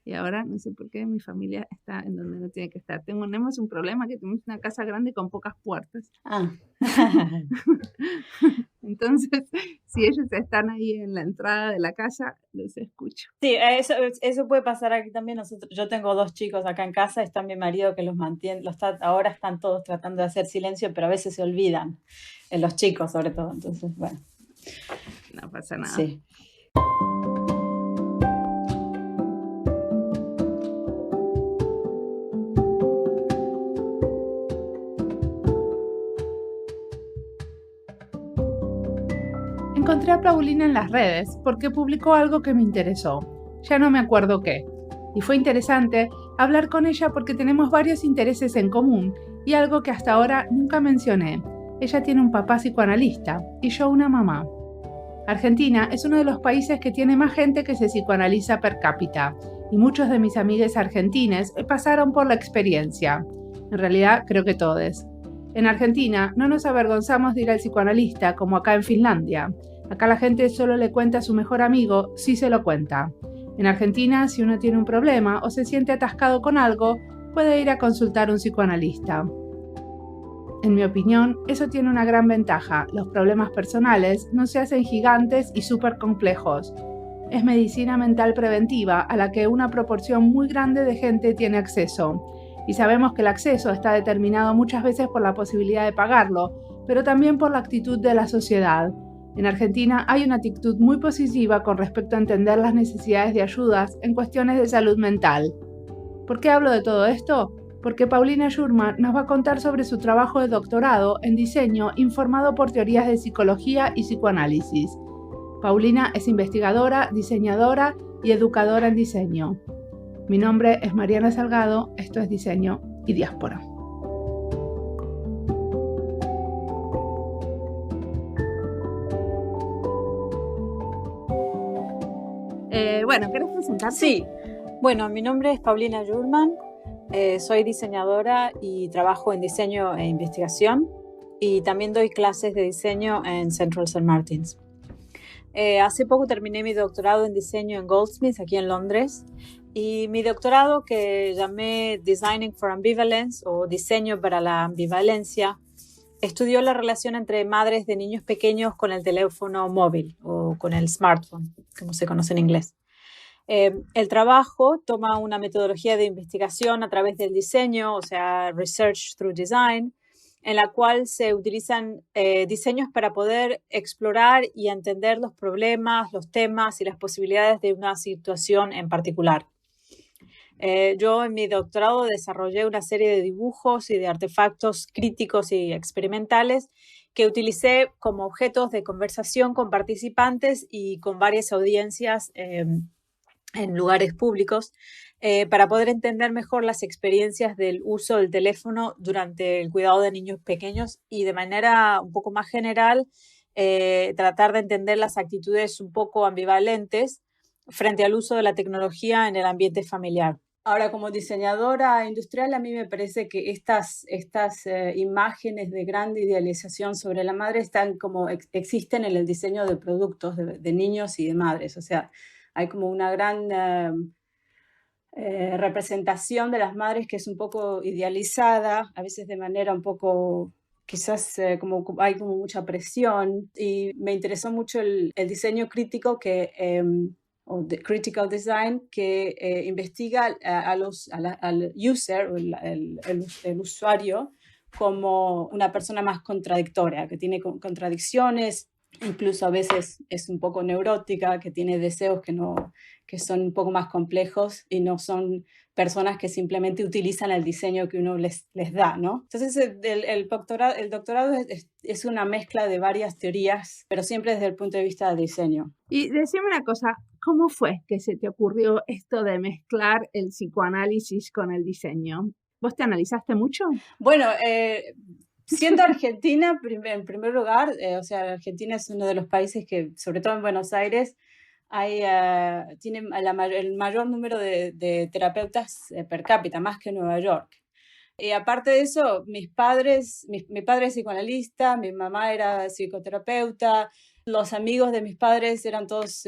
Y ahora no sé por qué mi familia está en donde no tiene que estar. Tenemos un problema que tenemos una casa grande con pocas puertas. Ah. Entonces, si ellos están ahí en la entrada de la casa, los escucho. Sí, eso puede pasar aquí también. Yo tengo dos chicos acá en casa, está mi marido que los mantiene, ahora están todos tratando de hacer silencio, pero a veces se olvidan, los chicos sobre todo, entonces, bueno, No pasa nada. sí. Encontré a Paulina en las redes porque publicó algo que me interesó. Ya no me acuerdo qué. Y fue interesante hablar con ella porque tenemos varios intereses en común y algo que hasta ahora nunca mencioné. Ella tiene un papá psicoanalista y yo una mamá. Argentina es uno de los países que tiene más gente que se psicoanaliza per cápita y muchos de mis amigues argentines pasaron por la experiencia. En realidad, creo que todos. En Argentina no nos avergonzamos de ir al psicoanalista como acá en Finlandia. Acá la gente solo le cuenta a su mejor amigo si se lo cuenta. En Argentina, si uno tiene un problema o se siente atascado con algo, puede ir a consultar a un psicoanalista. En mi opinión, eso tiene una gran ventaja. Los problemas personales no se hacen gigantes y súper complejos. Es medicina mental preventiva a la que una proporción muy grande de gente tiene acceso. Y sabemos que el acceso está determinado muchas veces por la posibilidad de pagarlo, pero también por la actitud de la sociedad. En Argentina hay una actitud muy positiva con respecto a entender las necesidades de ayudas en cuestiones de salud mental. ¿Por qué hablo de todo esto? Porque Paulina Schurman nos va a contar sobre su trabajo de doctorado en diseño informado por teorías de psicología y psicoanálisis. Paulina es investigadora, diseñadora y educadora en diseño. Mi nombre es Mariana Salgado, esto es Diseño y Diáspora. ¿Querés presentarte? Sí, bueno, mi nombre es Paulina Schurman, soy diseñadora y trabajo en diseño e investigación y también doy clases de diseño en Central St. Martins. Hace poco terminé mi doctorado en diseño en Goldsmiths, aquí en Londres, y mi doctorado, que llamé Designing for Ambivalence o Diseño para la Ambivalencia, estudió la relación entre madres de niños pequeños con el teléfono móvil o con el smartphone, como se conoce en inglés. El trabajo toma una metodología de investigación a través del diseño, o sea, Research through Design, en la cual se utilizan diseños para poder explorar y entender los problemas, los temas y las posibilidades de una situación en particular. Yo en mi doctorado desarrollé una serie de dibujos y de artefactos críticos y experimentales que utilicé como objetos de conversación con participantes y con varias audiencias en lugares públicos para poder entender mejor las experiencias del uso del teléfono durante el cuidado de niños pequeños y de manera un poco más general tratar de entender las actitudes un poco ambivalentes frente al uso de la tecnología en el ambiente familiar. Ahora, como diseñadora industrial, a mí me parece que estas imágenes de grande idealización sobre la madre están como existen en el diseño de productos de niños y de madres. O sea, hay como una gran representación de las madres que es un poco idealizada, a veces de manera un poco, quizás como hay como mucha presión. Y me interesó mucho el diseño crítico o de critical design que investiga al user, el usuario, como una persona más contradictoria, que tiene contradicciones, incluso a veces es un poco neurótica, que tiene deseos que son un poco más complejos y no son personas que simplemente utilizan el diseño que uno les da, ¿no? Entonces el doctorado es una mezcla de varias teorías, pero siempre desde el punto de vista del diseño. Y decime una cosa, ¿cómo fue que se te ocurrió esto de mezclar el psicoanálisis con el diseño? ¿Vos te analizaste mucho? Bueno, siendo argentina, en primer lugar, o sea, Argentina es uno de los países que, sobre todo en Buenos Aires, tiene el mayor número de terapeutas per cápita, más que Nueva York. Y aparte de eso, mi padre es psicoanalista, mi mamá era psicoterapeuta, los amigos de mis padres eran todos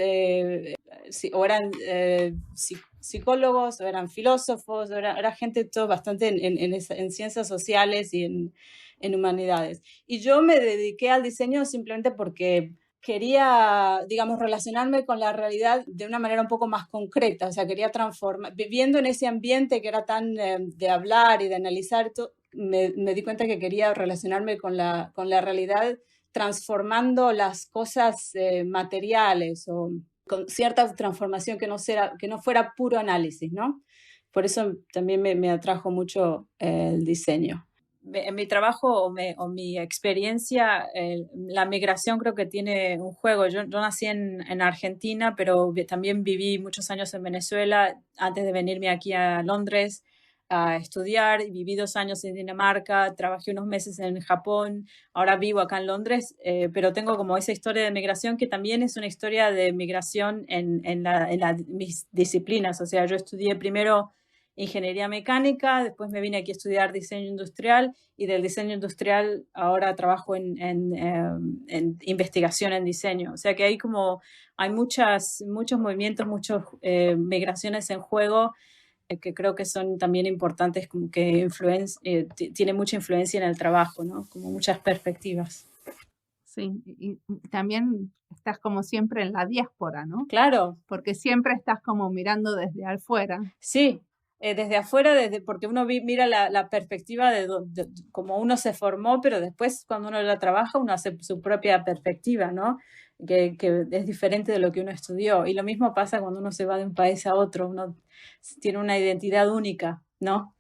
psicólogos, o eran filósofos, o era gente todo bastante en ciencias sociales y en humanidades. Y yo me dediqué al diseño simplemente porque quería, digamos, relacionarme con la realidad de una manera un poco más concreta, o sea, quería transformar, viviendo en ese ambiente que era tan de hablar y de analizar, me di cuenta que quería relacionarme con la realidad transformando las cosas materiales o con cierta transformación que no fuera puro análisis, ¿no? Por eso también me atrajo mucho el diseño. En mi trabajo o mi experiencia, la migración creo que tiene un juego. Yo nací en Argentina, pero también viví muchos años en Venezuela antes de venirme aquí a Londres a estudiar, y viví 2 años en Dinamarca, trabajé unos meses en Japón, ahora vivo acá en Londres, pero tengo como esa historia de migración que también es una historia de migración mis disciplinas. O sea, yo estudié primero ingeniería mecánica, después me vine aquí a estudiar diseño industrial, y del diseño industrial ahora trabajo en investigación en diseño. O sea que hay muchos movimientos, muchas migraciones en juego que creo que son también importantes, como que tiene mucha influencia en el trabajo, ¿no? Como muchas perspectivas. Sí, y también estás como siempre en la diáspora, ¿no? Claro. Porque siempre estás como mirando desde afuera. Sí, desde afuera, porque uno mira la perspectiva de cómo uno se formó, pero después cuando uno la trabaja, uno hace su propia perspectiva, ¿no? Que es diferente de lo que uno estudió. Y lo mismo pasa cuando uno se va de un país a otro, uno tiene una identidad única, ¿no?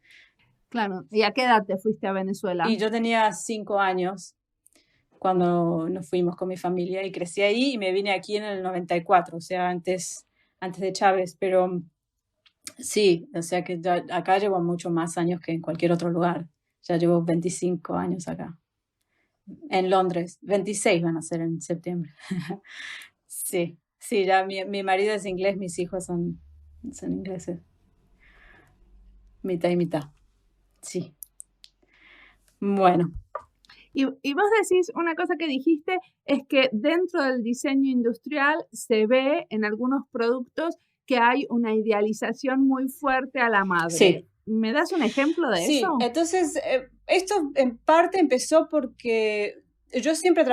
Claro. ¿Y a qué edad te fuiste a Venezuela? Y yo tenía 5 años cuando nos fuimos con mi familia, y crecí ahí y me vine aquí en el 94, o sea, antes de Chávez, pero sí, o sea que acá llevo mucho más años que en cualquier otro lugar. Ya llevo 25 años acá. En Londres, 26 van a ser en septiembre. Sí, sí, ya mi marido es inglés, mis hijos son ingleses. Mitad y mitad. Sí. Bueno. Y vos decís, una cosa que dijiste es que dentro del diseño industrial se ve en algunos productos que hay una idealización muy fuerte a la madre. Sí. ¿Me das un ejemplo de Sí, eso? entonces esto en parte empezó porque yo siempre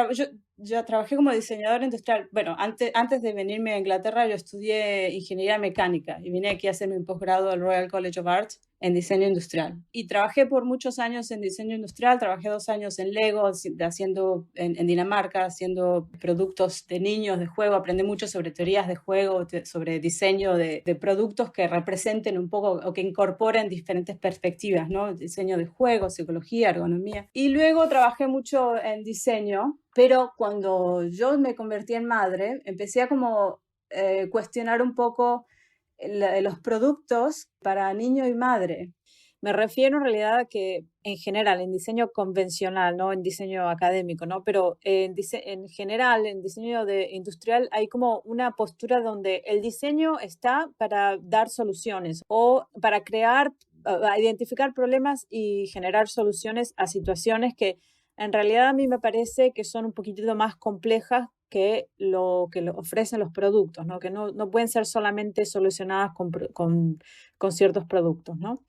ya trabajé como diseñadora industrial. Bueno, antes de venirme a Inglaterra yo estudié ingeniería mecánica y vine aquí a hacer mi posgrado al Royal College of Art en diseño industrial. Y trabajé por muchos años en diseño industrial, trabajé 2 años en Lego, en Dinamarca, haciendo productos de niños, de juego. Aprendí mucho sobre teorías de juego, sobre diseño de productos que representen un poco o que incorporen diferentes perspectivas, ¿no? Diseño de juego, psicología, ergonomía. Y luego trabajé mucho en diseño, pero cuando yo me convertí en madre, empecé a como cuestionar un poco los productos para niño y madre. Me refiero en realidad a que en general, en diseño convencional, no en diseño académico, ¿no? Pero en general, en diseño industrial hay como una postura donde el diseño está para dar soluciones o para identificar problemas y generar soluciones a situaciones que en realidad a mí me parece que son un poquitito más complejas que lo ofrecen los productos, ¿no? Que no pueden ser solamente solucionadas con ciertos productos, ¿no?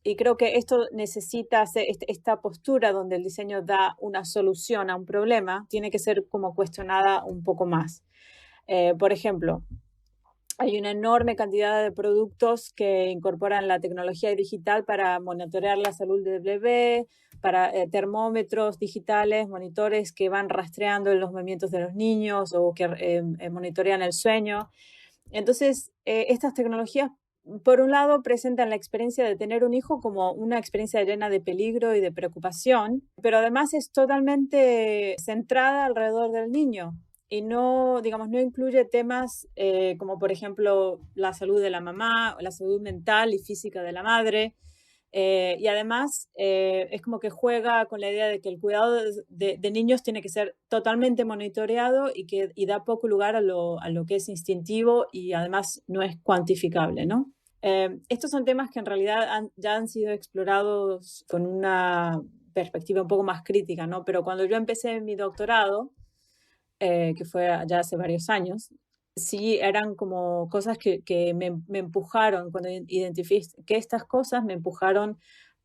Y creo que esto necesita esta postura donde el diseño da una solución a un problema, tiene que ser como cuestionada un poco más. Por ejemplo, hay una enorme cantidad de productos que incorporan la tecnología digital para monitorear la salud del bebé, para termómetros digitales, monitores que van rastreando los movimientos de los niños o que monitorean el sueño. Entonces, estas tecnologías, por un lado, presentan la experiencia de tener un hijo como una experiencia llena de peligro y de preocupación, pero además es totalmente centrada alrededor del niño y no, digamos, no incluye temas como, por ejemplo, la salud de la mamá, la salud mental y física de la madre. Y además es como que juega con la idea de que el cuidado de niños tiene que ser totalmente monitoreado y da poco lugar a lo que es instintivo y además no es cuantificable, ¿no? Estos son temas que en realidad ya han sido explorados con una perspectiva un poco más crítica, ¿no? Pero cuando yo empecé mi doctorado, que fue ya hace varios años, sí, eran como cosas que me empujaron, cuando identifiqué estas cosas, me empujaron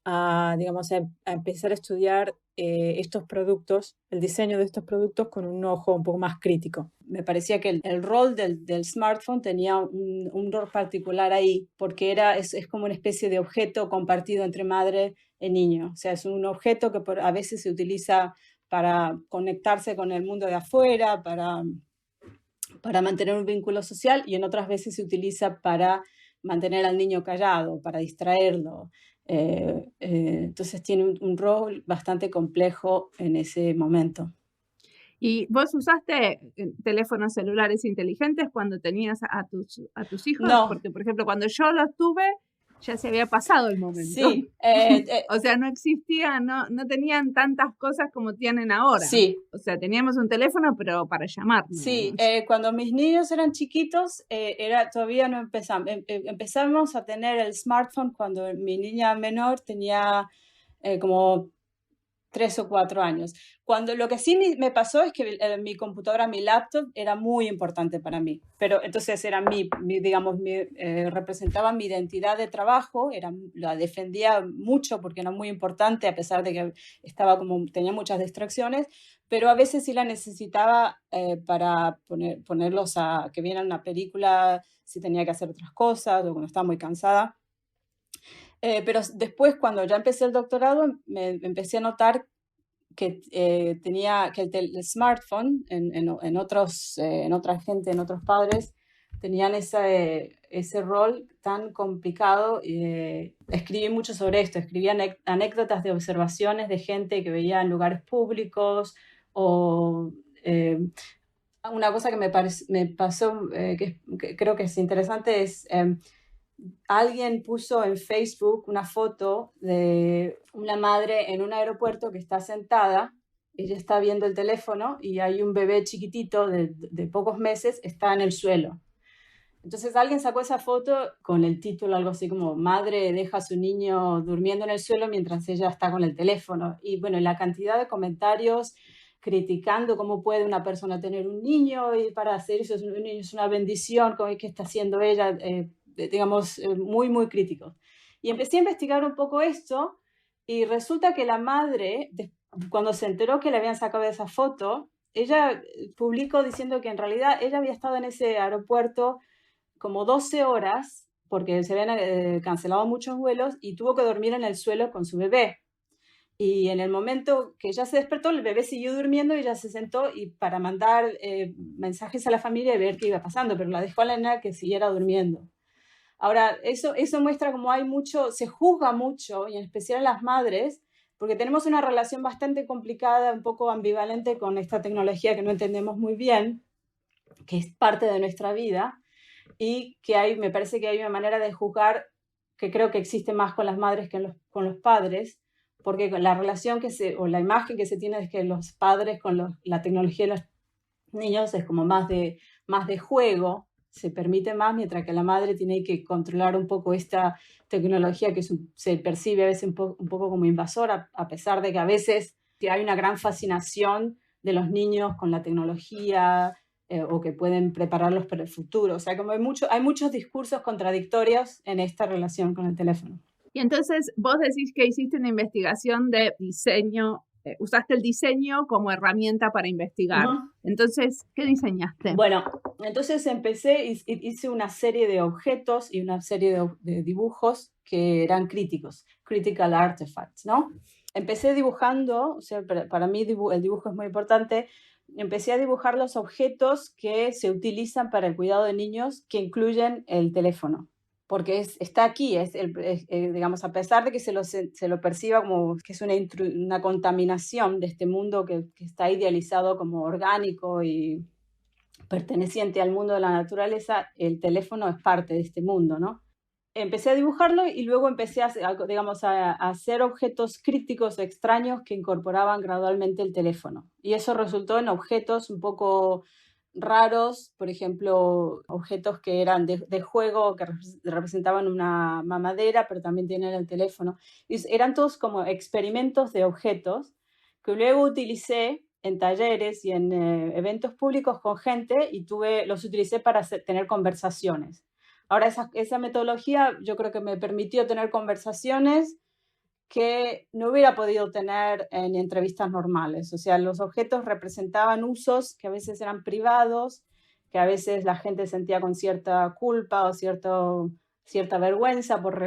a, digamos, a empezar a estudiar estos productos, el diseño de estos productos con un ojo un poco más crítico. Me parecía que el rol del smartphone tenía un rol particular ahí, porque es como una especie de objeto compartido entre madre y niño. O sea, es un objeto que a veces se utiliza para conectarse con el mundo de afuera, para mantener un vínculo social, y en otras veces se utiliza para mantener al niño callado, para distraerlo. Entonces tiene un rol bastante complejo en ese momento. ¿Y vos usaste teléfonos celulares inteligentes cuando tenías a tus hijos? No, Porque, por ejemplo, cuando yo los tuve, ya se había pasado el momento. sí, O sea, no existía, no tenían tantas cosas como tienen ahora. sí. O sea, teníamos un teléfono, pero para llamar. Sí, cuando mis niños eran chiquitos, todavía no empezamos. Empezamos a tener el smartphone cuando mi niña menor tenía como 3 o 4 años. Lo que sí me pasó es que mi computadora, mi laptop, era muy importante para mí. Pero entonces era digamos, representaba mi identidad de trabajo, la defendía mucho porque era muy importante, a pesar de que tenía muchas distracciones, pero a veces sí la necesitaba para ponerlos a que vieran una película, si tenía que hacer otras cosas o cuando estaba muy cansada. Pero después, cuando ya empecé el doctorado, me empecé a notar que tenía que el smartphone en otra gente, en otros padres, tenían ese rol tan complicado. Escribí mucho sobre esto, escribí anécdotas de observaciones de gente que veía en lugares públicos o... una cosa que me pasó, que creo que es interesante, es alguien puso en Facebook una foto de una madre en un aeropuerto que está sentada, ella está viendo el teléfono y hay un bebé chiquitito de pocos meses, está en el suelo. Entonces alguien sacó esa foto con el título algo así como "Madre deja a su niño durmiendo en el suelo mientras ella está con el teléfono". Y bueno, la cantidad de comentarios criticando cómo puede una persona tener un niño y para hacer eso un niño es una bendición, ¿qué está haciendo ella? Digamos, muy, muy críticos. Y empecé a investigar un poco esto y resulta que la madre, cuando se enteró que le habían sacado esa foto, ella publicó diciendo que en realidad ella había estado en ese aeropuerto como 12 horas porque se habían cancelado muchos vuelos y tuvo que dormir en el suelo con su bebé. Y en el momento que ella se despertó, el bebé siguió durmiendo y ella se sentó para mandar mensajes a la familia y ver qué iba pasando, pero la dejó a la nena que siguiera durmiendo. Ahora, eso muestra cómo se juzga mucho, y en especial a las madres, porque tenemos una relación bastante complicada, un poco ambivalente con esta tecnología que no entendemos muy bien, que es parte de nuestra vida, y que me parece que hay una manera de juzgar que creo que existe más con las madres que con los padres, porque la relación o la imagen que se tiene es que los padres con la tecnología de los niños es como más de juego, se permite más, mientras que la madre tiene que controlar un poco esta tecnología que se percibe a veces un poco como invasora, a pesar de que a veces hay una gran fascinación de los niños con la tecnología o que pueden prepararlos para el futuro. O sea, como hay muchos discursos contradictorios en esta relación con el teléfono. Y entonces vos decís que hiciste una investigación de diseño, usaste el diseño como herramienta para investigar. Entonces, ¿qué diseñaste? Bueno, entonces hice una serie de objetos y una serie de dibujos que eran críticos, critical artifacts, ¿no? Empecé dibujando, o sea, para mí el dibujo es muy importante. Empecé a dibujar los objetos que se utilizan para el cuidado de niños que incluyen el teléfono, porque está aquí, digamos, a pesar de que se lo perciba como que es una contaminación de este mundo que está idealizado como orgánico y perteneciente al mundo de la naturaleza, el teléfono es parte de este mundo, ¿no? Empecé a dibujarlo y luego empecé a hacer objetos críticos extraños que incorporaban gradualmente el teléfono. Y eso resultó en objetos un poco raros, por ejemplo, objetos que eran de juego, que representaban una mamadera, pero también tenían el teléfono. Y eran todos como experimentos de objetos que luego utilicé en talleres y en eventos públicos con gente y los utilicé para tener conversaciones. Ahora esa metodología yo creo que me permitió tener conversaciones que no hubiera podido tener en entrevistas normales. O sea, los objetos representaban usos que a veces eran privados, que a veces la gente sentía con cierta culpa o cierta vergüenza por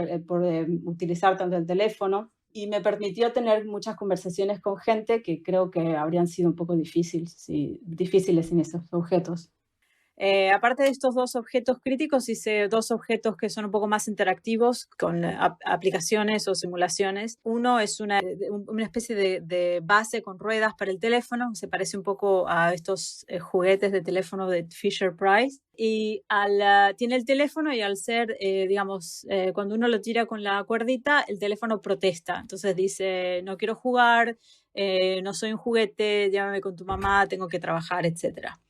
utilizar tanto el teléfono. Y me permitió tener muchas conversaciones con gente que creo que habrían sido un poco difíciles sin esos objetos. Aparte de estos dos objetos críticos, hice dos objetos que son un poco más interactivos con aplicaciones o simulaciones. Uno es una especie de base con ruedas para el teléfono, se parece un poco a estos juguetes de teléfono de Fisher-Price. Y tiene el teléfono y al ser, cuando uno lo tira con la cuerdita, el teléfono protesta. Entonces dice, no quiero jugar, no soy un juguete, llámame con tu mamá, tengo que trabajar, etcétera.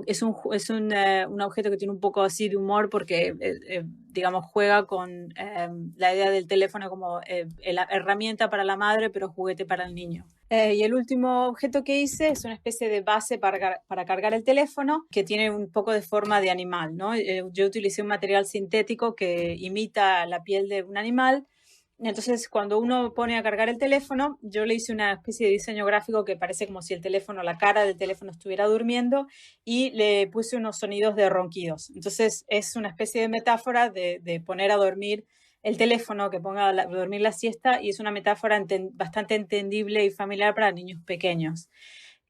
Es un objeto que tiene un poco así de humor porque, juega con la idea del teléfono como la herramienta para la madre, pero juguete para el niño. Y el último objeto que hice es una especie de base para cargar el teléfono que tiene un poco de forma de animal, ¿no? Yo utilicé un material sintético que imita la piel de un animal. Entonces, cuando uno pone a cargar el teléfono, yo le hice una especie de diseño gráfico que parece como si la cara del teléfono estuviera durmiendo y le puse unos sonidos de ronquidos. Entonces, es una especie de metáfora de poner a dormir el teléfono, que ponga a dormir la siesta, y es una metáfora bastante entendible y familiar para niños pequeños.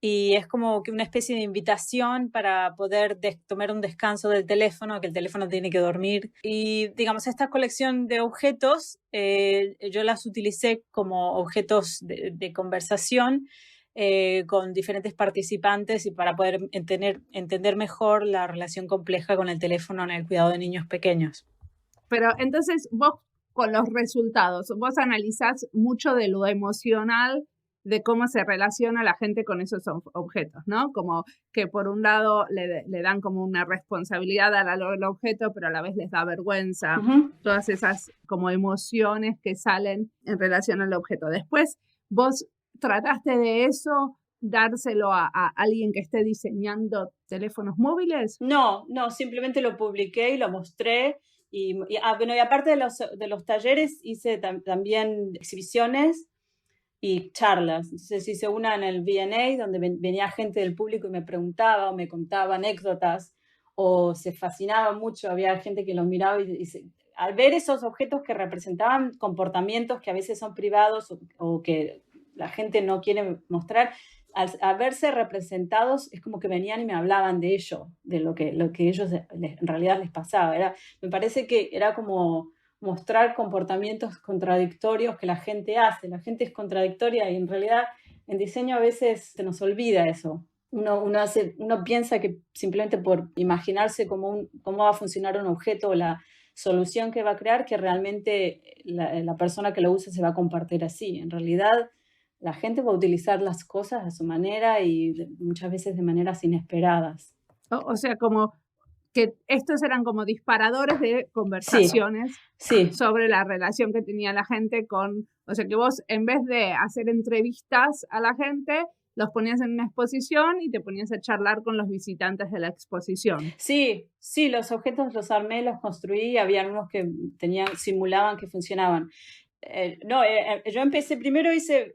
Y es como que una especie de invitación para poder tomar un descanso del teléfono, que el teléfono tiene que dormir. Y digamos, esta colección de objetos, yo las utilicé como objetos de conversación con diferentes participantes y para poder entender mejor la relación compleja con el teléfono en el cuidado de niños pequeños. Pero entonces vos con los resultados, vos analizás mucho de lo emocional de cómo se relaciona la gente con esos objetos, ¿no? Como que por un lado le dan como una responsabilidad al objeto, pero a la vez les da vergüenza. Todas esas como emociones que salen en relación al objeto. Después, vos trataste de eso, dárselo a alguien que esté diseñando teléfonos móviles. No, simplemente lo publiqué y lo mostré. Y aparte de los talleres, hice también exhibiciones y charlas. Entonces hice una en el V&A donde venía gente del público y me preguntaba o me contaba anécdotas o se fascinaba mucho. Había gente que los miraba y al ver esos objetos que representaban comportamientos que a veces son privados o que la gente no quiere mostrar, al verse representados es como que venían y me hablaban de ello, de lo que ellos en realidad les pasaba. Me parece que era como mostrar comportamientos contradictorios que la gente hace. La gente es contradictoria y en realidad en diseño a veces se nos olvida eso. Uno piensa que simplemente por imaginarse cómo va a funcionar un objeto o la solución que va a crear, que realmente la persona que lo usa se va a comportar así. En realidad la gente va a utilizar las cosas a su manera y muchas veces de maneras inesperadas. O sea, como que estos eran como disparadores de conversaciones sí. sobre la relación que tenía la gente con, o sea, que vos en vez de hacer entrevistas a la gente, los ponías en una exposición y te ponías a charlar con los visitantes de la exposición. Sí, los objetos los armé, los construí, había unos que simulaban que funcionaban. Yo empecé, primero hice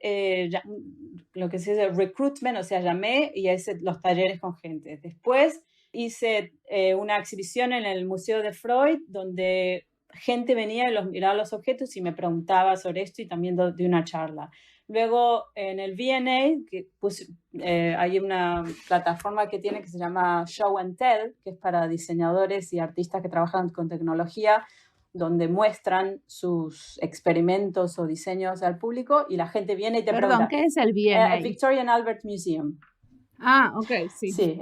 lo que se dice recruitment, o sea, llamé y hice los talleres con gente. Después hice una exhibición en el Museo de Freud, donde gente venía y miraba los objetos y me preguntaba sobre esto y también de una charla. Luego en el V&A, hay una plataforma que se llama Show and Tell, que es para diseñadores y artistas que trabajan con tecnología, donde muestran sus experimentos o diseños al público y la gente viene y te pregunta. Perdón, ¿qué es el V&A? El Victoria and Albert Museum. Ah, ok, sí. Sí,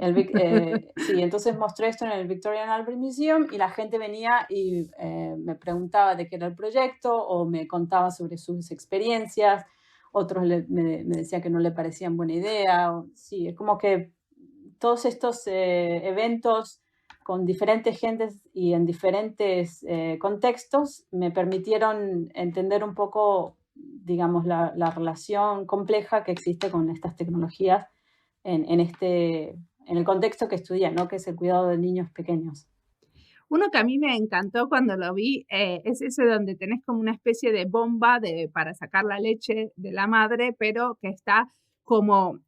entonces mostré esto en el Victoria and Albert Museum y la gente venía y me preguntaba de qué era el proyecto o me contaba sobre sus experiencias. Otros me decían que no le parecían buena idea. Sí, es como que todos estos eventos con diferentes gentes y en diferentes contextos me permitieron entender un poco, digamos, la relación compleja que existe con estas tecnologías en el contexto que estudié, ¿no? Que es el cuidado de niños pequeños. Uno que a mí me encantó cuando lo vi es ese donde tenés como una especie de bomba para sacar la leche de la madre, pero que está como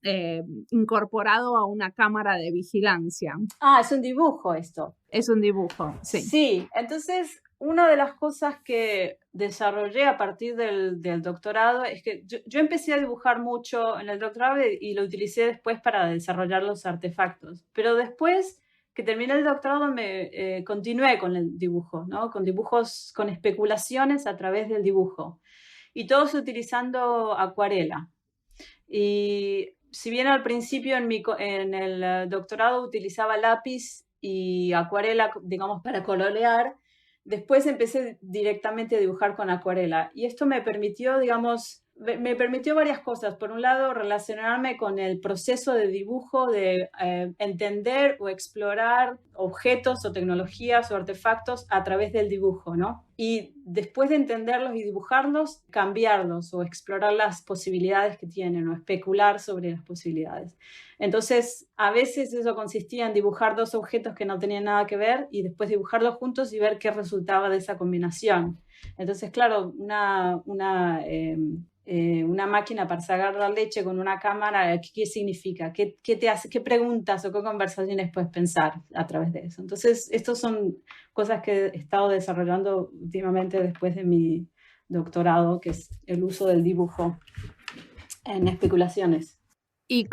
incorporado a una cámara de vigilancia. Ah, es un dibujo esto. Es un dibujo, sí. Sí, entonces una de las cosas que desarrollé a partir del doctorado es que yo empecé a dibujar mucho en el doctorado y lo utilicé después para desarrollar los artefactos. Pero después que terminé el doctorado me continué con el dibujo, ¿no? Con dibujos, con especulaciones a través del dibujo. Y todos utilizando acuarela. Y si bien al principio en el doctorado utilizaba lápiz y acuarela, digamos, para colorear, después empecé directamente a dibujar con acuarela. Y esto me permitió, digamos, me permitió varias cosas. Por un lado, relacionarme con el proceso de dibujo, de entender o explorar objetos o tecnologías o artefactos a través del dibujo, ¿no? Y después de entenderlos y dibujarlos, cambiarlos o explorar las posibilidades que tienen o especular sobre las posibilidades. Entonces, a veces eso consistía en dibujar dos objetos que no tenían nada que ver y después dibujarlos juntos y ver qué resultaba de esa combinación. Entonces, claro, una máquina para sacar la leche con una cámara, ¿qué significa? ¿Qué te hace? ¿Qué preguntas o qué conversaciones puedes pensar a través de eso? Entonces, estas son cosas que he estado desarrollando últimamente después de mi doctorado, que es el uso del dibujo en especulaciones. ¿Y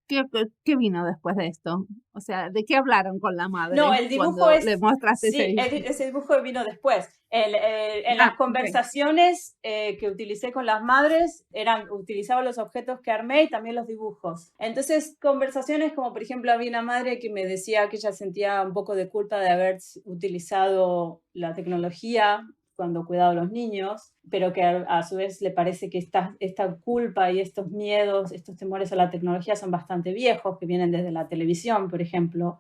qué vino después de esto? O sea, ¿de qué hablaron con la madre? No, el dibujo es... le mostraste sí, ese dibujo vino después. En las conversaciones que utilicé con las madres, utilizaba los objetos que armé y también los dibujos. Entonces, conversaciones como, por ejemplo, había una madre que me decía que ella sentía un poco de culpa de haber utilizado la tecnología cuando cuidaba a los niños, pero que a su vez le parece que esta culpa y estos miedos, estos temores a la tecnología son bastante viejos, que vienen desde la televisión, por ejemplo.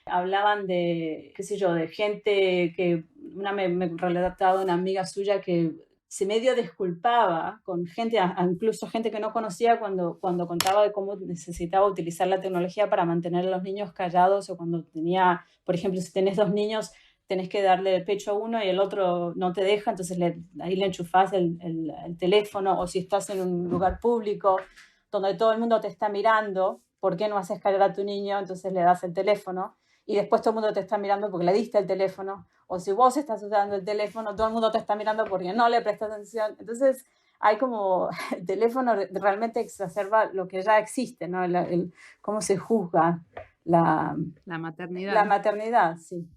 Hablaban de, qué sé yo, de gente que, me relataba una amiga suya que se medio disculpaba con gente, incluso gente que no conocía cuando contaba de cómo necesitaba utilizar la tecnología para mantener a los niños callados, o cuando tenía, por ejemplo, si tenés dos niños, tenés que darle el pecho a uno y el otro no te deja, entonces ahí le enchufás el teléfono, o si estás en un lugar público donde todo el mundo te está mirando, ¿por qué no haces callar a tu niño? Entonces le das el teléfono y después todo el mundo te está mirando porque le diste el teléfono, o si vos estás usando el teléfono, todo el mundo te está mirando porque no le prestas atención. Entonces hay como, el teléfono realmente exacerba lo que ya existe, ¿no? Cómo se juzga la maternidad. La maternidad, sí.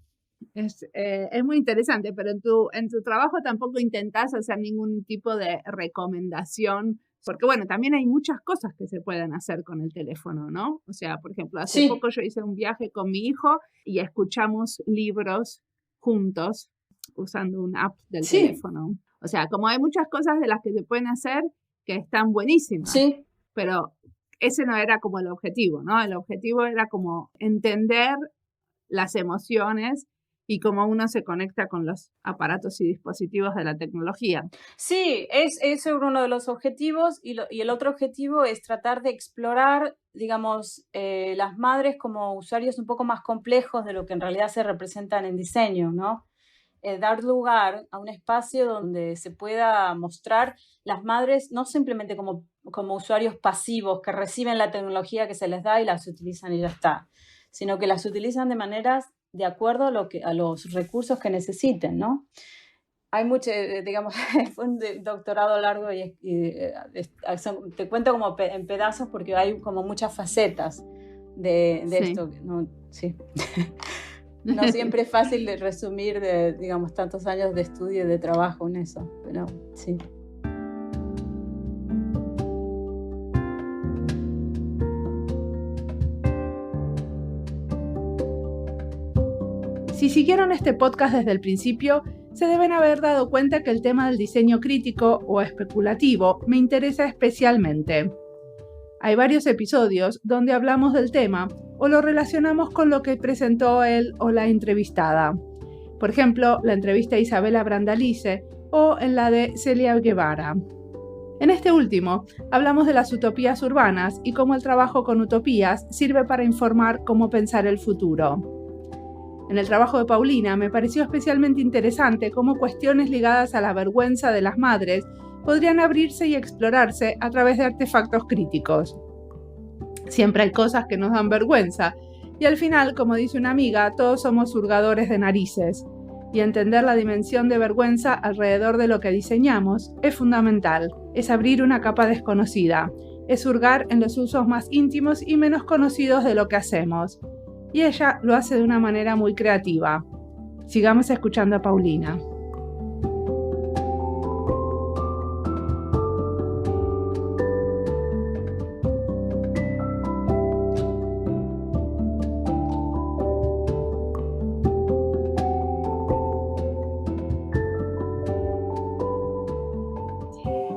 Es muy interesante, pero en tu trabajo tampoco intentás hacer ningún tipo de recomendación, porque bueno, también hay muchas cosas que se pueden hacer con el teléfono, ¿no? O sea, por ejemplo, hace poco yo hice un viaje con mi hijo y escuchamos libros juntos usando una app del teléfono. O sea, como hay muchas cosas de las que se pueden hacer que están buenísimas, pero ese no era como el objetivo, ¿no? El objetivo era como entender las emociones y cómo uno se conecta con los aparatos y dispositivos de la tecnología. Sí, es uno de los objetivos, y el otro objetivo es tratar de explorar, digamos, las madres como usuarios un poco más complejos de lo que en realidad se representan en diseño, ¿no? Dar lugar a un espacio donde se pueda mostrar las madres no simplemente como usuarios pasivos que reciben la tecnología que se les da y las utilizan y ya está, sino que las utilizan de maneras de acuerdo a los recursos que necesiten, ¿no? Hay mucho, digamos, fue un doctorado largo y te cuento como en pedazos porque hay como muchas facetas de esto, ¿no? Sí. No siempre es fácil de resumir digamos, tantos años de estudio y de trabajo en eso, pero sí. Si siguieron este podcast desde el principio, se deben haber dado cuenta que el tema del diseño crítico o especulativo me interesa especialmente. Hay varios episodios donde hablamos del tema o lo relacionamos con lo que presentó él o la entrevistada. Por ejemplo, la entrevista a Isabela Brandalize o en la de Celia Guevara. En este último, hablamos de las utopías urbanas y cómo el trabajo con utopías sirve para informar cómo pensar el futuro. En el trabajo de Paulina me pareció especialmente interesante cómo cuestiones ligadas a la vergüenza de las madres podrían abrirse y explorarse a través de artefactos críticos. Siempre hay cosas que nos dan vergüenza, y al final, como dice una amiga, todos somos hurgadores de narices, y entender la dimensión de vergüenza alrededor de lo que diseñamos es fundamental, es abrir una capa desconocida, es hurgar en los usos más íntimos y menos conocidos de lo que hacemos. Y ella lo hace de una manera muy creativa. Sigamos escuchando a Paulina.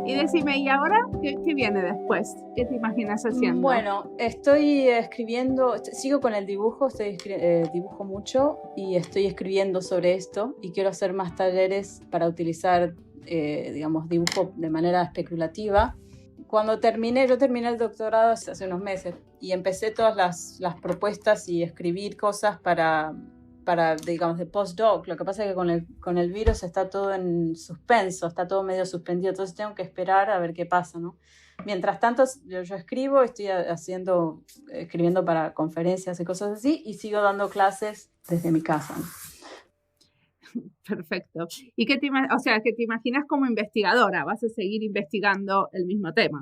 Y decime, ¿y ahora qué viene después? ¿Qué te imaginas haciendo? Bueno, estoy escribiendo, sigo con el dibujo, dibujo mucho y estoy escribiendo sobre esto y quiero hacer más talleres para utilizar, digamos, dibujo de manera especulativa. Yo terminé el doctorado hace unos meses y empecé todas las propuestas y escribir cosas para digamos, de postdoc. Lo que pasa es que con el virus está todo en suspenso, está todo medio suspendido, entonces tengo que esperar a ver qué pasa, ¿no? Mientras tanto, yo escribo, estoy escribiendo para conferencias y cosas así, y sigo dando clases desde mi casa, ¿no? Perfecto. ¿Y que te imaginas como investigadora? ¿Vas a seguir investigando el mismo tema?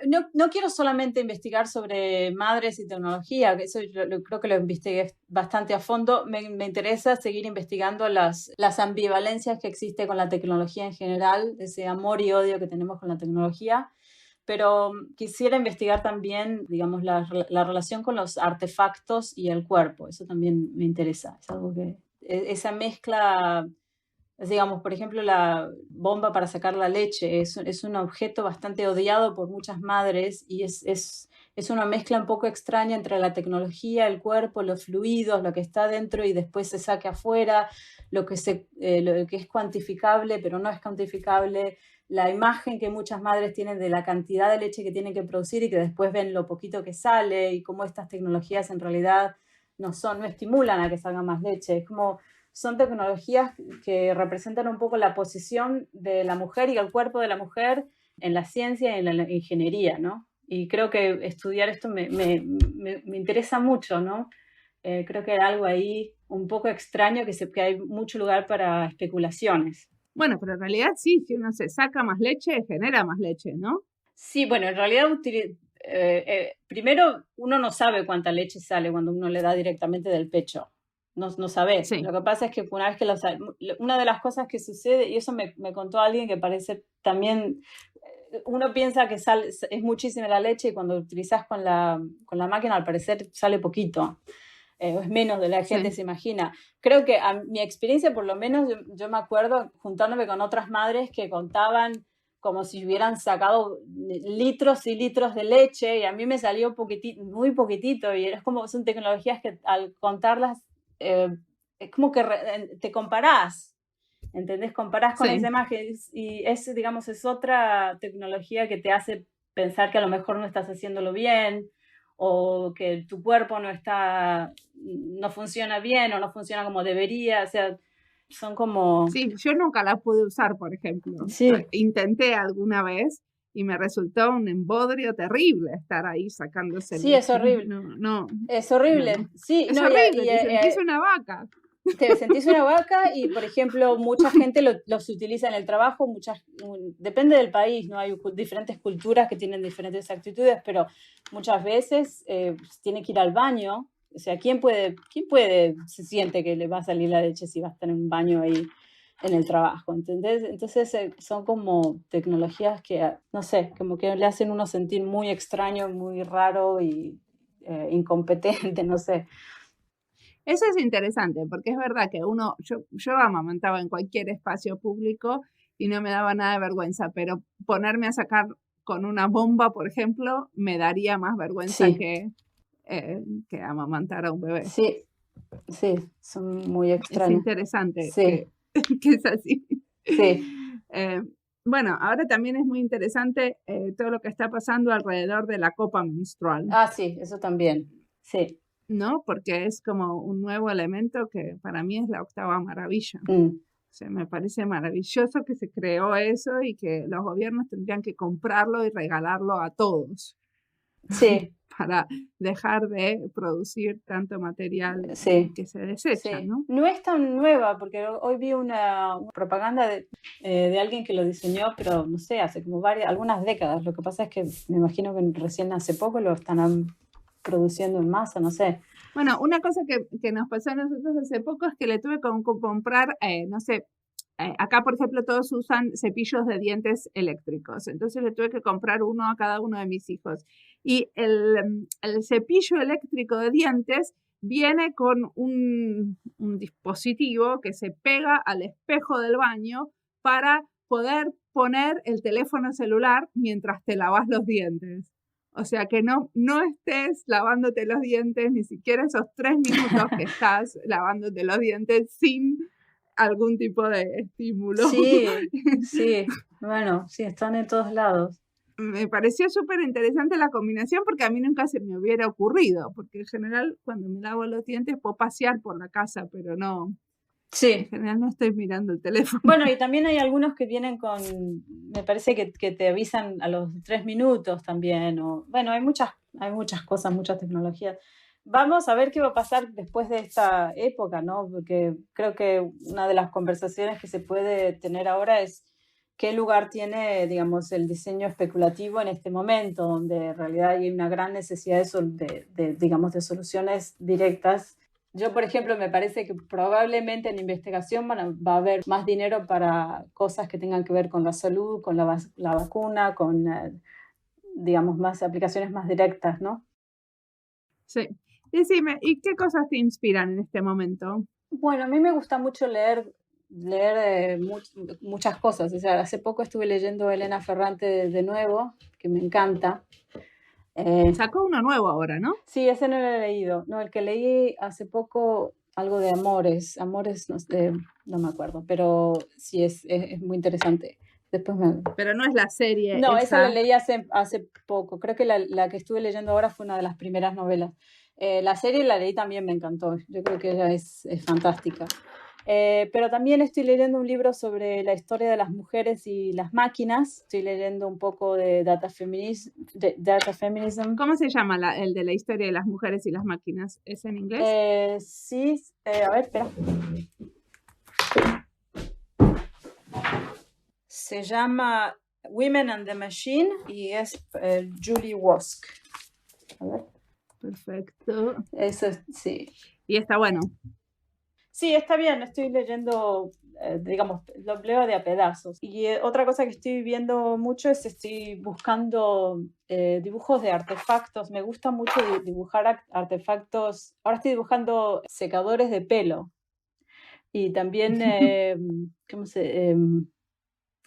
No quiero solamente investigar sobre madres y tecnología, que eso creo que lo investigué bastante a fondo. Me interesa seguir investigando las ambivalencias que existe con la tecnología en general, ese amor y odio que tenemos con la tecnología. Pero quisiera investigar también, digamos, la relación con los artefactos y el cuerpo. Eso también me interesa. Es algo que esa mezcla. Digamos, por ejemplo, la bomba para sacar la leche es un objeto bastante odiado por muchas madres y es una mezcla un poco extraña entre la tecnología, el cuerpo, los fluidos, lo que está dentro y después se saque afuera, lo que es cuantificable pero no es cuantificable, la imagen que muchas madres tienen de la cantidad de leche que tienen que producir y que después ven lo poquito que sale y cómo estas tecnologías en realidad no estimulan a que salga más leche. Es como son tecnologías que representan un poco la posición de la mujer y el cuerpo de la mujer en la ciencia y en la ingeniería, ¿no? Y creo que estudiar esto me interesa mucho, ¿no? Creo que hay algo ahí un poco extraño, que hay mucho lugar para especulaciones. Bueno, pero en realidad sí, si uno se saca más leche, genera más leche, ¿no? Sí, bueno, en realidad primero uno no sabe cuánta leche sale cuando uno le da directamente del pecho. No sabes. Sí. Lo que pasa es que una vez que una de las cosas que sucede, y eso me contó alguien que parece también, uno piensa que es muchísima la leche y cuando utilizas con la máquina al parecer sale poquito. Es menos de la gente se imagina. Creo que a mi experiencia, por lo menos, yo me acuerdo juntándome con otras madres que contaban como si hubieran sacado litros y litros de leche y a mí me salió muy poquitito y es como son tecnologías que al contarlas es como que te comparás, ¿entendés? Comparás con esa imagen y digamos, es otra tecnología que te hace pensar que a lo mejor no estás haciéndolo bien o que tu cuerpo no funciona bien o no funciona como debería, o sea, son como... Sí, yo nunca la pude usar, por ejemplo. Sí. Intenté alguna vez y me resultó un embodrio terrible estar ahí sacándose. Sí, es horrible. No. Es horrible. No. Sí, es horrible, te sentís una vaca. Te sentís una vaca y, por ejemplo, mucha gente los utiliza en el trabajo, depende del país, ¿no? Hay diferentes culturas que tienen diferentes actitudes, pero muchas veces tiene que ir al baño. O sea, ¿quién se siente que le va a salir la leche si va a estar en un baño ahí en el trabajo? ¿Entendés? Entonces son como tecnologías que, no sé, como que le hacen uno sentir muy extraño, muy raro y incompetente, no sé. Eso es interesante, porque es verdad que yo amamantaba en cualquier espacio público y no me daba nada de vergüenza, pero ponerme a sacar con una bomba, por ejemplo, me daría más vergüenza que amamantar a un bebé. Sí, son muy extraños. Es interesante que es así. Sí. Bueno, ahora también es muy interesante todo lo que está pasando alrededor de la copa menstrual, Ah, sí, eso también. Sí. ¿no? Porque es como un nuevo elemento que para mí es la octava maravilla. Mm. O sea, me parece maravilloso que se creó eso y que los gobiernos tendrían que comprarlo y regalarlo a todos Sí, para dejar de producir tanto material sí, que se desecha, sí. ¿no? No es tan nueva, porque hoy vi una propaganda de alguien que lo diseñó, pero no sé, hace como algunas décadas. Lo que pasa es que me imagino que recién hace poco lo están produciendo en masa, no sé. Bueno, una cosa que nos pasó a nosotros hace poco es que le tuve que comprar, no sé, acá por ejemplo todos usan cepillos de dientes eléctricos, entonces le tuve que comprar uno a cada uno de mis hijos. Y el cepillo eléctrico de dientes viene con un dispositivo que se pega al espejo del baño para poder poner el teléfono celular mientras te lavas los dientes. O sea, que no estés lavándote los dientes ni siquiera esos 3 minutos que estás lavándote los dientes sin algún tipo de estímulo. Sí, sí, bueno, sí, están en todos lados. Me pareció súper interesante la combinación porque a mí nunca se me hubiera ocurrido, porque en general cuando me lavo los dientes puedo pasear por la casa, pero no, en Sí. general no estoy mirando el teléfono. Bueno, y también hay algunos que vienen me parece que te avisan a los 3 minutos también. Bueno, hay muchas cosas, muchas tecnologías. Vamos a ver qué va a pasar después de esta época, ¿no? Porque creo que una de las conversaciones que se puede tener ahora es qué lugar tiene, digamos, el diseño especulativo en este momento, donde en realidad hay una gran necesidad digamos, de soluciones directas. Yo, por ejemplo, me parece que probablemente en investigación va a haber más dinero para cosas que tengan que ver con la salud, con la vacuna, con, digamos, más aplicaciones más directas, ¿no? Sí. Decime, ¿y qué cosas te inspiran en este momento? Bueno, a mí me gusta mucho leer muchas cosas. O sea, hace poco estuve leyendo Elena Ferrante de nuevo, que me encanta. Sacó uno nuevo ahora, ¿no? Sí, ese no lo he leído. No, el que leí hace poco, algo de amores, no sé, no me acuerdo, pero sí es muy interesante. Después Pero no es la serie No, esa la esa. leí hace poco. Creo que la que estuve leyendo ahora fue una de las primeras novelas. La serie la leí también, me encantó. Yo creo que ella es fantástica. Pero también estoy leyendo un libro sobre la historia de las mujeres y las máquinas. Estoy leyendo un poco de data feminism. ¿Cómo se llama el de la historia de las mujeres y las máquinas? ¿Es en inglés? Sí, a ver, espera. Se llama Women and the Machine y es Julie Wosk. A ver. Perfecto. Eso sí. Y está bueno. Sí, está bien, estoy leyendo, digamos, lo leo de a pedazos. Y otra cosa que estoy viendo mucho es estoy buscando dibujos de artefactos. Me gusta mucho dibujar artefactos. Ahora estoy dibujando secadores de pelo. Y también,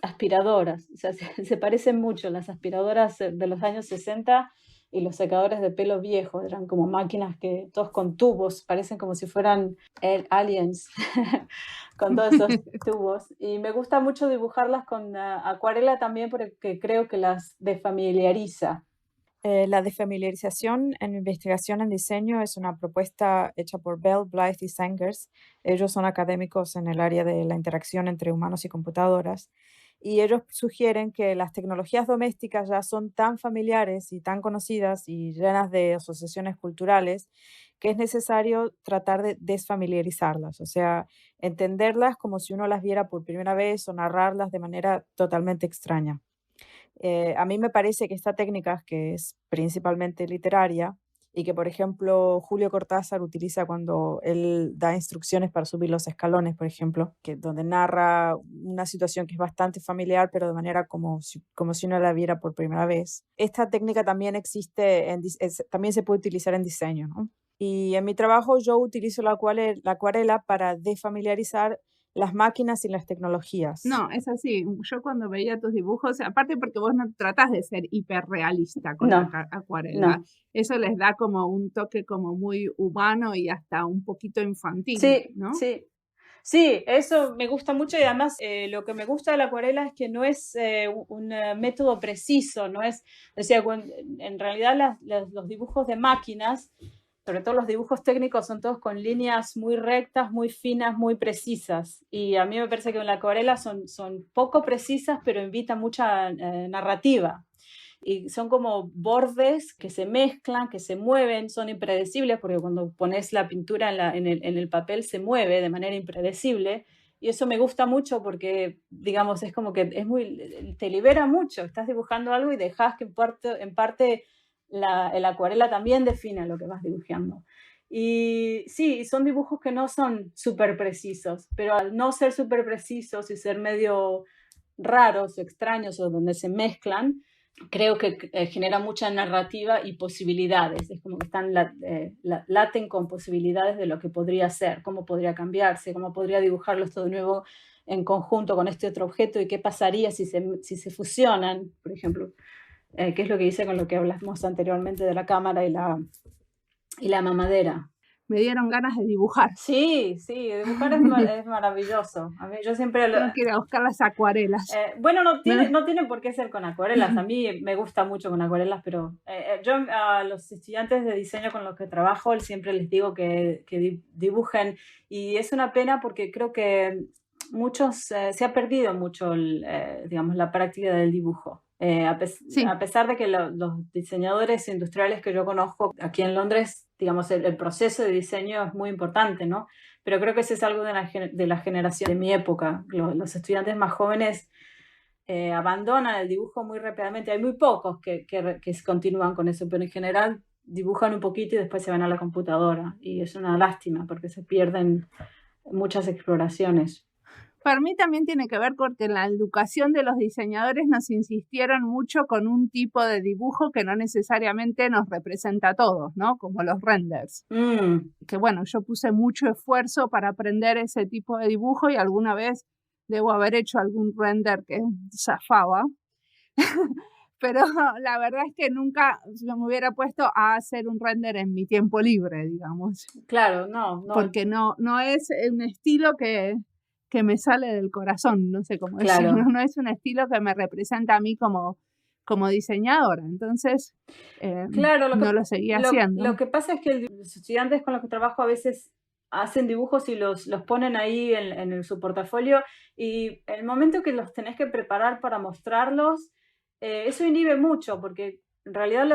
aspiradoras. O sea, se parecen mucho las aspiradoras de los años 60 y los secadores de pelo viejos. Eran como máquinas que todos con tubos, parecen como si fueran aliens, con todos esos tubos. Y me gusta mucho dibujarlas con acuarela también porque creo que las desfamiliariza. La desfamiliarización en investigación en diseño es una propuesta hecha por Bell, Blythe y Sangers. Ellos son académicos en el área de la interacción entre humanos y computadoras. Y ellos sugieren que las tecnologías domésticas ya son tan familiares y tan conocidas y llenas de asociaciones culturales que es necesario tratar de desfamiliarizarlas, o sea, entenderlas como si uno las viera por primera vez o narrarlas de manera totalmente extraña. A mí me parece que esta técnica, que es principalmente literaria y que, por ejemplo, Julio Cortázar utiliza cuando él da instrucciones para subir los escalones, por ejemplo, donde narra una situación que es bastante familiar, pero de manera como si uno la viera por primera vez. Esta técnica también existe, también se puede utilizar en diseño, ¿no? Y en mi trabajo yo utilizo la acuarela para desfamiliarizar las máquinas y las tecnologías. No, es así. Yo cuando veía tus dibujos, aparte porque vos no tratás de ser hiperrealista con No, la acuarela, no. eso les da como un toque como muy humano y hasta un poquito infantil, Sí, ¿no? sí. Sí, eso me gusta mucho y además lo que me gusta de la acuarela es que no es un método preciso, no es, o sea, en realidad los dibujos de máquinas, sobre todo los dibujos técnicos, son todos con líneas muy rectas, muy finas, muy precisas. Y a mí me parece que en la acuarela son poco precisas, pero invitan mucha narrativa y son como bordes que se mezclan, que se mueven, son impredecibles porque cuando pones la pintura en el papel se mueve de manera impredecible y eso me gusta mucho porque, digamos, es como que te libera mucho, estás dibujando algo y dejas que en parte la acuarela también define lo que vas dibujando. Y sí, son dibujos que no son súper precisos, pero al no ser súper precisos y ser medio raros o extraños o donde se mezclan, creo que genera mucha narrativa y posibilidades. Es como que laten con posibilidades de lo que podría ser, cómo podría cambiarse, cómo podría dibujarlo esto de nuevo en conjunto con este otro objeto y qué pasaría si se fusionan, por ejemplo, qué es lo que hice con lo que hablamos anteriormente de la cámara y la mamadera. Me dieron ganas de dibujar. Sí, dibujar es maravilloso. A mí, yo siempre Tengo que ir a buscar las acuarelas. bueno, no tiene por qué ser con acuarelas. A mí me gusta mucho con acuarelas, pero yo a los estudiantes de diseño con los que trabajo siempre les digo que dibujen y es una pena porque creo que se ha perdido mucho, digamos, la práctica del dibujo. Sí. A pesar de que los diseñadores industriales que yo conozco aquí en Londres, digamos, el proceso de diseño es muy importante, ¿no? Pero creo que eso es algo de la generación de mi época. Los estudiantes más jóvenes abandonan el dibujo muy rápidamente. Hay muy pocos que continúan con eso, pero en general dibujan un poquito y después se van a la computadora. Y es una lástima porque se pierden muchas exploraciones. Para mí también tiene que ver porque en la educación de los diseñadores nos insistieron mucho con un tipo de dibujo que no necesariamente nos representa a todos, ¿no? Como los renders. Que bueno, yo puse mucho esfuerzo para aprender ese tipo de dibujo y alguna vez debo haber hecho algún render que zafaba. Pero la verdad es que nunca me hubiera puesto a hacer un render en mi tiempo libre, digamos. Claro, no. Porque no es un estilo que me sale del corazón, no sé cómo Claro. decirlo, no es un estilo que me representa a mí como diseñadora, entonces claro, no lo seguía haciendo. Lo que pasa es que los estudiantes con los que trabajo a veces hacen dibujos y los ponen ahí en su portafolio y el momento que los tenés que preparar para mostrarlos, eso inhibe mucho porque en realidad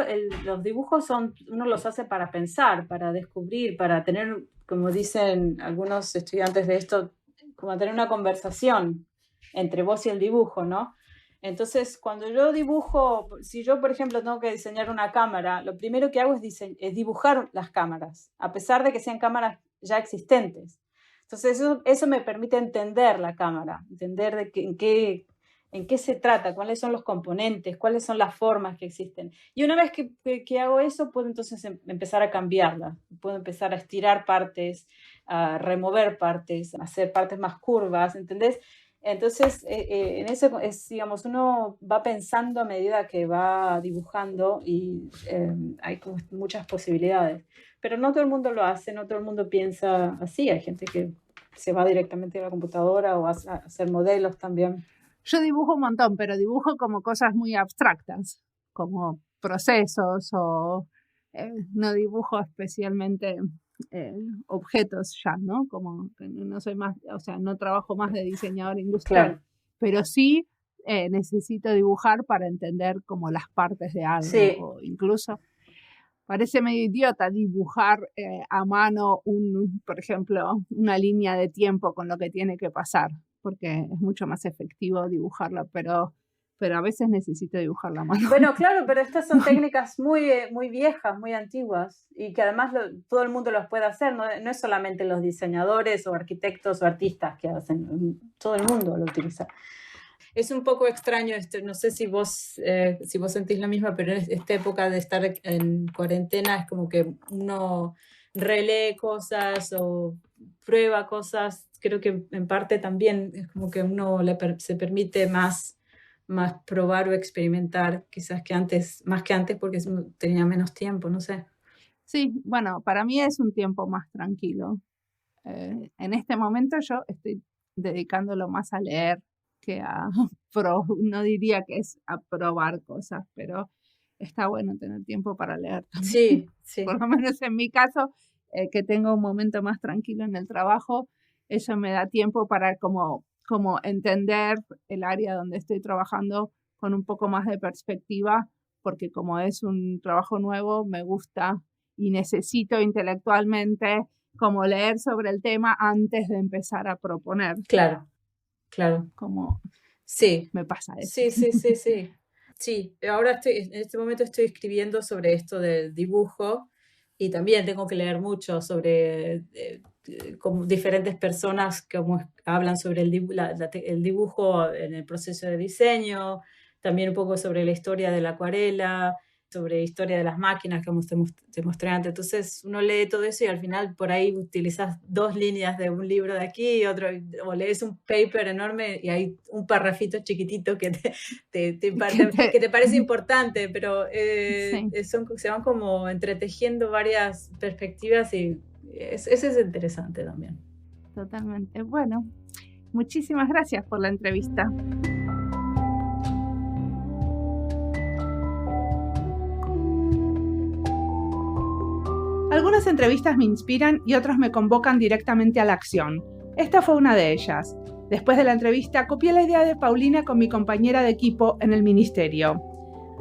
los dibujos uno los hace para pensar, para descubrir, para tener, como dicen algunos estudiantes de esto, como tener una conversación entre vos y el dibujo, ¿no? Entonces, cuando yo dibujo, si yo, por ejemplo, tengo que diseñar una cámara, lo primero que hago es dibujar las cámaras, a pesar de que sean cámaras ya existentes. Entonces, eso me permite entender la cámara, entender en qué se trata, cuáles son los componentes, cuáles son las formas que existen. Y una vez que hago eso, puedo entonces empezar a cambiarla, puedo empezar a estirar partes, a remover partes, a hacer partes más curvas, ¿entendés? Entonces, en eso digamos, uno va pensando a medida que va dibujando y hay como muchas posibilidades. Pero no todo el mundo lo hace, no todo el mundo piensa así. Hay gente que se va directamente a la computadora o a hacer modelos también. Yo dibujo un montón, pero dibujo como cosas muy abstractas, como procesos o no dibujo especialmente objetos ya, ¿no? Como no soy más, o sea, no trabajo más de diseñador industrial, claro. Pero sí necesito dibujar para entender como las partes de algo, sí. O incluso parece medio idiota dibujar a mano por ejemplo, una línea de tiempo con lo que tiene que pasar, porque es mucho más efectivo dibujarla, pero a veces necesito dibujarla a mano. Bueno, claro, pero estas son técnicas muy, muy viejas, muy antiguas y que además todo el mundo los puede hacer, no es solamente los diseñadores o arquitectos o artistas que hacen, todo el mundo lo utiliza. Es un poco extraño esto, no sé si vos sentís la misma, pero en esta época de estar en cuarentena es como que uno relee cosas o prueba cosas, creo que en parte también es como que uno se permite más probar o experimentar quizás más que antes porque tenía menos tiempo, no sé. Sí, bueno, para mí es un tiempo más tranquilo. En este momento yo estoy dedicándolo más a leer que no diría que es a probar cosas, pero está bueno tener tiempo para leer también. Sí, sí. Por lo menos en mi caso, que tengo un momento más tranquilo en el trabajo, eso me da tiempo para como entender el área donde estoy trabajando con un poco más de perspectiva, porque como es un trabajo nuevo, me gusta y necesito intelectualmente como leer sobre el tema antes de empezar a proponer. Claro. Como sí. Me pasa eso. Sí. Sí, ahora en este momento estoy escribiendo sobre esto del dibujo y también tengo que leer mucho sobre como diferentes personas que hablan sobre el dibujo en el proceso de diseño, también un poco sobre la historia de la acuarela, sobre historia de las máquinas que te mostré antes. Entonces uno lee todo eso y al final por ahí utilizas 2 líneas de un libro de aquí y otro, o lees un paper enorme y hay un parrafito chiquitito que te parece importante, pero Sí. se van como entretejiendo varias perspectivas y eso es interesante también. Totalmente. Bueno, muchísimas gracias por la entrevista. Algunas entrevistas me inspiran y otras me convocan directamente a la acción. Esta fue una de ellas. Después de la entrevista, copié la idea de Paulina con mi compañera de equipo en el ministerio.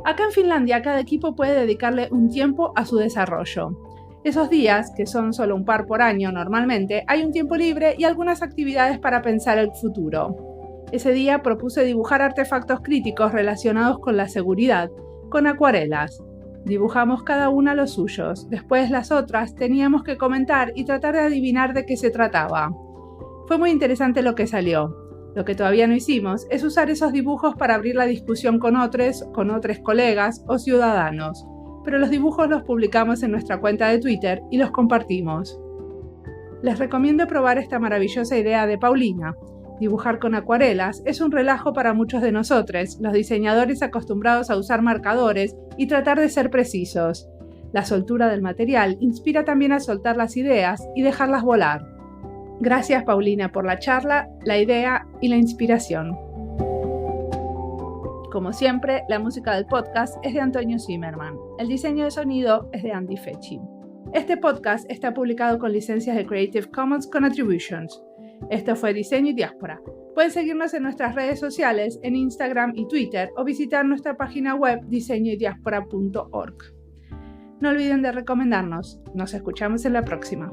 Acá en Finlandia, cada equipo puede dedicarle un tiempo a su desarrollo. Esos días, que son solo un par por año normalmente, hay un tiempo libre y algunas actividades para pensar el futuro. Ese día propuse dibujar artefactos críticos relacionados con la seguridad, con acuarelas. Dibujamos cada una los suyos, después las otras teníamos que comentar y tratar de adivinar de qué se trataba. Fue muy interesante lo que salió. Lo que todavía no hicimos es usar esos dibujos para abrir la discusión con otros colegas o ciudadanos, pero los dibujos los publicamos en nuestra cuenta de Twitter y los compartimos. Les recomiendo probar esta maravillosa idea de Paulina. Dibujar con acuarelas es un relajo para muchos de nosotros, los diseñadores acostumbrados a usar marcadores y tratar de ser precisos. La soltura del material inspira también a soltar las ideas y dejarlas volar. Gracias, Paulina, por la charla, la idea y la inspiración. Como siempre, la música del podcast es de Antonio Zimmerman. El diseño de sonido es de Andy Fecci. Este podcast está publicado con licencias de Creative Commons con Attributions. Esto fue Diseño y Diáspora. Pueden seguirnos en nuestras redes sociales, en Instagram y Twitter, o visitar nuestra página web diseñoydiaspora.org. No olviden de recomendarnos. Nos escuchamos en la próxima.